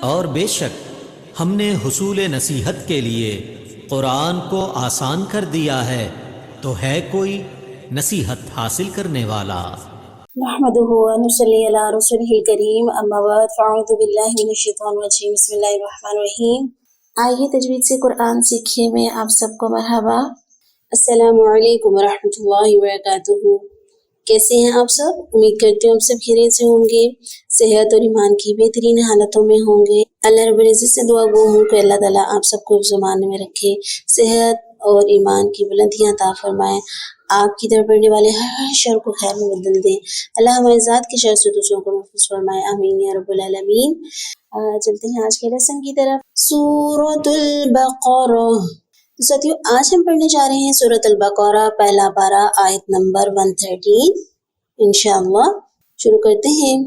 اور بے شک ہم نے حصول نصیحت کے لیے قرآن کو آسان کر دیا ہے، تو ہے کوئی نصیحت حاصل کرنے والا؟ نحمده ونصلي على رسوله الكريم اما بعد فاعوذ باللہ من الشیطان الرجیم بسم اللہ الرحمن الرحیم۔ آئیے تجوید سے قرآن سیکھیے میں آپ سب کو مرحبا۔ السلام علیکم ورحمۃ اللہ وبرکاتہ۔ کیسے ہیں آپ سب؟ امید کرتی ہوں آپ سب خیریت سے ہوں گے، صحت اور ایمان کی بہترین حالتوں میں ہوں گے۔ اللہ رب العزت سے دعا گو ہوں کہ اللہ تعالیٰ آپ سب کو زمانے میں رکھے، صحت اور ایمان کی بلندیاں عطا فرمائے، آپ کی طرف بڑھنے والے ہر شر کو خیر میں بدل دیں، اللہ ہماری ذات کی شر سے دوسروں کو محفوظ فرمائے، آمین یا رب العالمین۔ چلتے ہیں آج کے لیسن کی طرف۔ سورۃ البقرہ۔ تو ساتھیو آج ہم پڑھنے جا رہے ہیں سورۃ البقرہ، پہلا پارہ، آیت نمبر 113 انشاءاللہ۔ شروع کرتے ہیں۔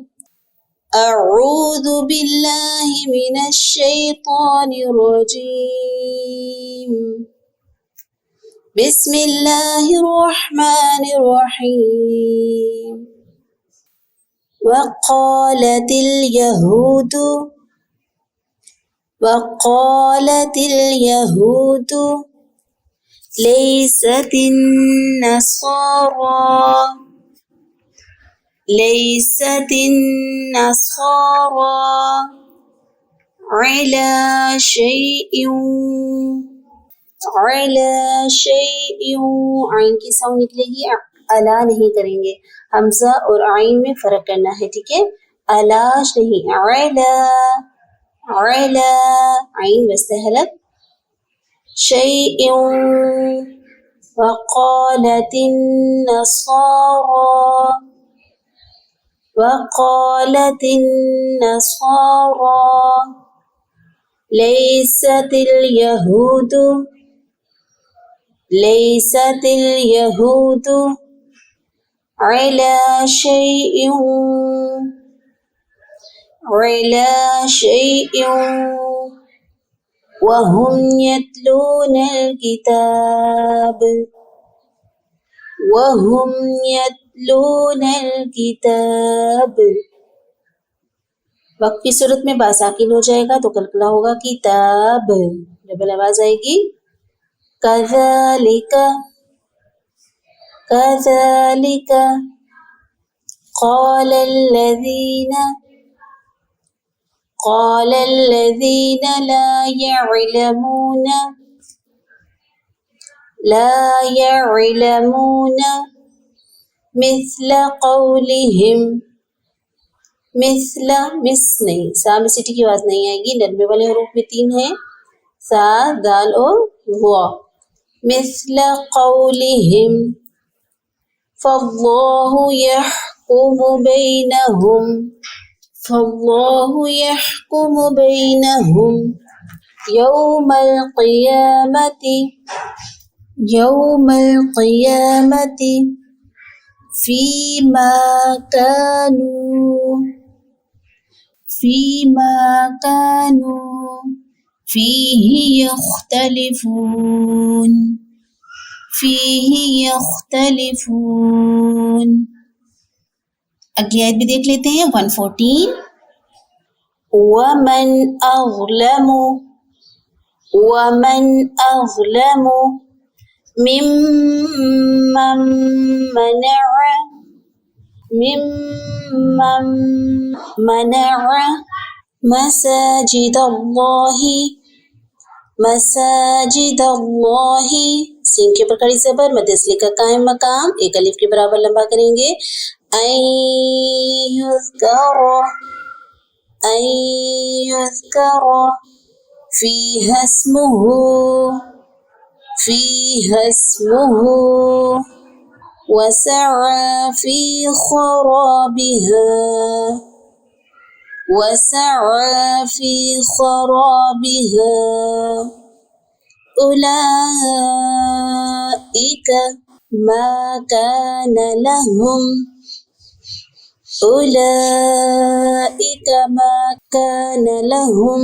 اعوذ باللہ من الشیطان الرجیم، بسم اللہ الرحمن الرحیم۔ وقالت اليہود لیست النصارى على شيء، عین کی ساؤنڈ نکلے گی، الا نہیں کریں گے، حمزہ اور عین میں فرق کرنا ہے، ٹھیک ہے؟ علاش نہیں، علا عین وسط حلق، شيء۔ وقالت النصارى ليست اليهود على شيء وهم يتلون الكتاب۔ وقت کی صورت میں با ساکن ہو جائے گا تو قلقلہ ہوگا کتاب، ڈبل آواز آئے گی۔ كذلك قال الذين لا يعلمون مثل قولهم، مثل نہیں، سا میں سٹی کی آواز نہیں آئے گی، نرمے والے حروف میں 3 ہیں، سا، دال اور وا۔ مثل قولهم فاللہ يحكم بينهم يوم القيامة فيما كانوا فيه يختلفون۔ اگلی آیت بھی دیکھ لیتے ہیں، 114۔ ومن أظلم ممن منع مساجد اللہ، سین کے پر کڑی زبر، مد اصلی کا قائم مقام، ایک الف کے برابر لمبا کریں گے، ان یذکر فیہا اسمہ وسعى في خرابها أولئك ما كان لهم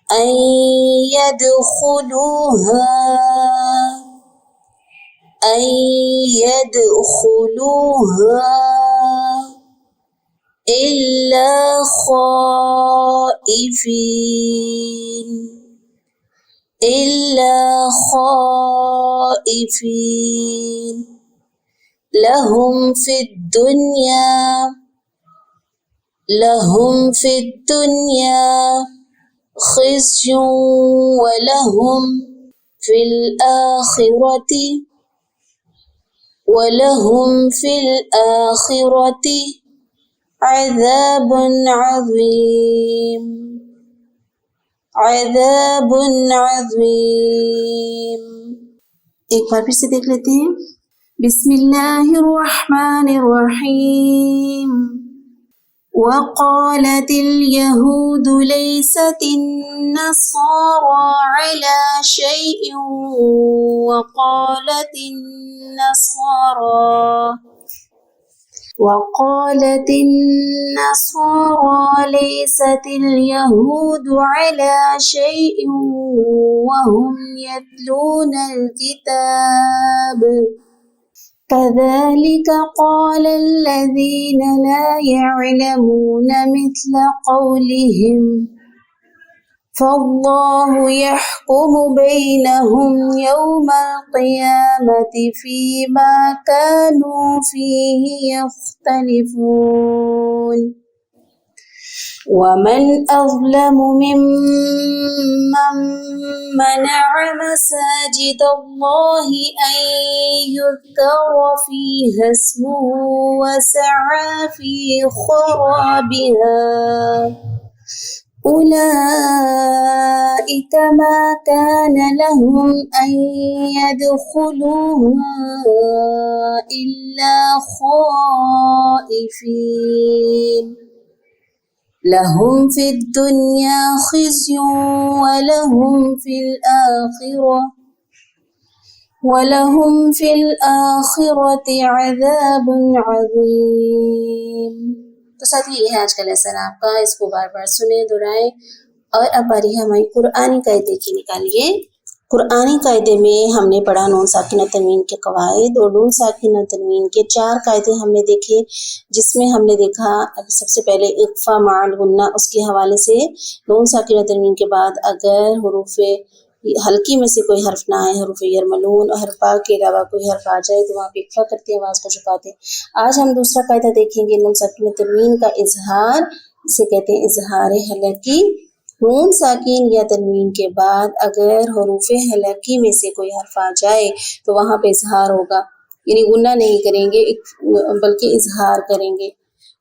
أن يدخلوها إلا خائفين إلا خائفين لهم في الدنيا خزي ولهم في الآخرة عذاب عظيم ایک بار پھر سے دیکھ لیتے ہیں. بسم اللہ الرحمن الرحیم. وقالت اليهود ليست النصارى على شيء وقالت النصارى ليست اليهود على شيء وهم يتلون الكتاب كذلك قال الذين لا يعلمون مثل قولهم فالله يحكم بينهم يوم القيامة فيما كانوا فيه يختلفون ومن أظلم ممن منع مساجد الله أن يذكر فيها اسمه وسعى في خرابها أولئك ما كان لهم أن يدخلوها إلا خائفين لهم في الدنيا خزي ولهم في الآخرة عذاب عظيم. تو ساتھی یہ ہے آج کا لیسن آپ کا، اس کو بار بار سنیں، دہرائیں. اور اب باری ہے ہماری قرآنی قاعدے کی. نکالیے. قرآنی قاعدے میں ہم نے پڑھا نون ساکنہ تنوین کے قواعد، اور نون ساکنہ تنوین کے 4 قاعدے ہم نے دیکھے، جس میں ہم نے دیکھا سب سے پہلے اقفا مع الغنہ، اس کے حوالے سے نون ساکنہ تنوین کے بعد اگر حروف ہلکی میں سے کوئی حرف نہ آئے، حروف یرملون اور حرف پا کے علاوہ کوئی حرف آ جائے تو وہاں پہ اقفا کرتے ہیں، آواز کو چھپاتے ہیں. آج ہم دوسرا قاعدہ دیکھیں گے، نون ساکنہ تنوین کا اظہار، اسے کہتے ہیں اظہار حلقی. نون ساکن یا تنوین کے بعد اگر حروف حلقی میں سے کوئی حرف آ جائے تو وہاں پہ اظہار ہوگا، یعنی غنہ نہیں کریں گے بلکہ اظہار کریں گے.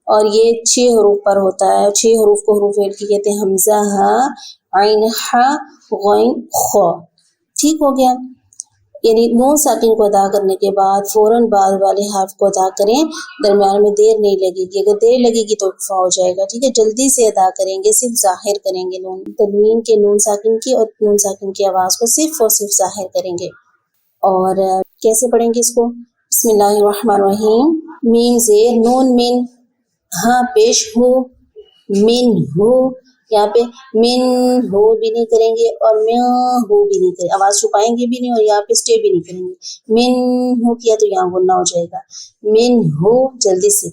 اور یہ 6 حروف پر ہوتا ہے. 6 حروف کو حروف حلقی کہتے ہیں، حمزہ، ہا، عین، حا، غین، خا. ٹھیک ہو گیا. یعنی نون ساکن کو ادا کرنے کے بعد فوراً بعد والے حرف کو ادا کریں، درمیان میں دیر نہیں لگے گی. اگر دیر لگے گی تو اقفا ہو جائے گا. ٹھیک ہے، جلدی سے ادا کریں گے، صرف ظاہر کریں گے نون تنوین کے، نون ساکن کی اور نون ساکن کی آواز کو صرف اور صرف ظاہر کریں گے. اور کیسے پڑھیں گے اس کو؟ بسم اللہ الرحمن الرحیم. میم زیر نون من، ہاں پیش ہو، من ہو. یہاں پہ من ہو بھی نہیں کریں گے اور میں ہو بھی نہیں کریں گے، آواز چھپائیں گے بھی نہیں اور یہاں پہ اسٹے بھی نہیں کریں گے. من ہو کیا تو یہاں غنہ ہو جائے گا. من ہو، جلدی سے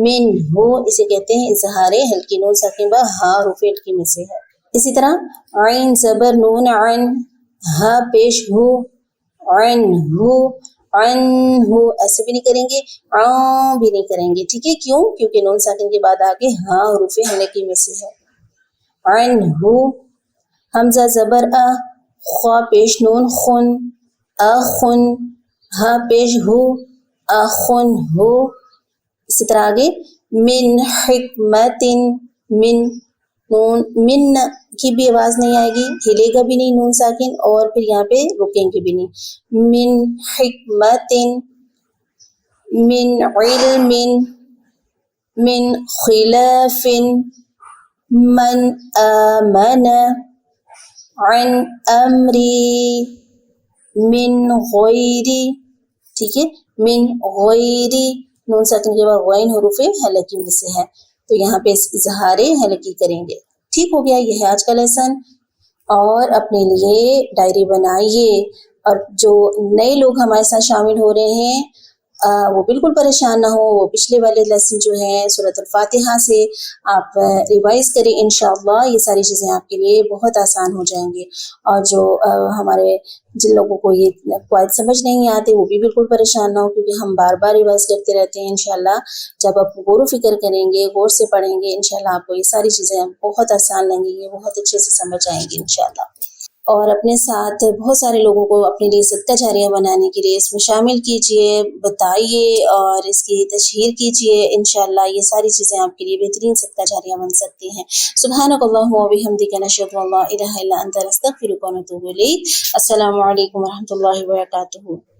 من ہو، اسے کہتے ہیں اظہار حلقی. نون ساکن با ہا حروف حلقی میں سے ہے. اسی طرح عین زبر نون عن، ہا پیش ہو، عن ہو، عن ہو، ایسے بھی نہیں کریں گے، بھی نہیں کریں گے. ٹھیک ہے، کیوں؟ کیونکہ نون ساکن کے بعد آگے ہا حروف حلقی میں سے ہے. عن ہو. حمزہ زبر خا پیش نون خن، اخن، ہا پیش ہو، اخن ہو. اسی طرح آگے من حکمت، من نون من کی بھی آواز نہیں آئے گی، ہلے گا بھی نہیں نون ساکن، اور پھر یہاں پہ رکیں گے بھی نہیں. من حکمت، من علم، من خلاف، من آمن، عن امری، من غیری. ٹھیک ہے، من غیری نون ساکن کے بعد غین حروف حلقی میں سے ہے، تو یہاں پہ اظہار حلقی کریں گے. ٹھیک ہو گیا. یہ ہے آج کا لیسن. اور اپنے لیے ڈائری بنائیے، اور جو نئے لوگ ہمارے ساتھ شامل ہو رہے ہیں وہ بالکل پریشان نہ ہو. وہ پچھلے والے لیسن جو ہیں سورۃ الفاتحہ سے آپ ریوائز کریں انشاءاللہ. یہ ساری چیزیں آپ کے لیے بہت آسان ہو جائیں گے. اور جو ہمارے جن لوگوں کو یہ قواعد سمجھ نہیں آتے وہ بھی بالکل پریشان نہ ہو، کیونکہ ہم بار بار ریوائز کرتے رہتے ہیں. انشاءاللہ جب آپ غور و فکر کریں گے، غور سے پڑھیں گے، انشاءاللہ آپ کو یہ ساری چیزیں بہت آسان لگیں گی، بہت اچھے سے سمجھ آئیں گی انشاءاللہ. اور اپنے ساتھ بہت سارے لوگوں کو اپنے لیے صدقہ جاریہ بنانے کے لیے اس میں شامل کیجئے، بتائیے اور اس کی تشہیر کیجئے. انشاءاللہ یہ ساری چیزیں آپ کے لیے بہترین صدقہ جاریہ بن سکتی ہیں. سبحانک اللہم و بحمدک، نشہد ان لا الہ الا انت، نستغفرک و نتوب الیک. السلام علیکم و رحمۃ اللہ وبرکاتہ.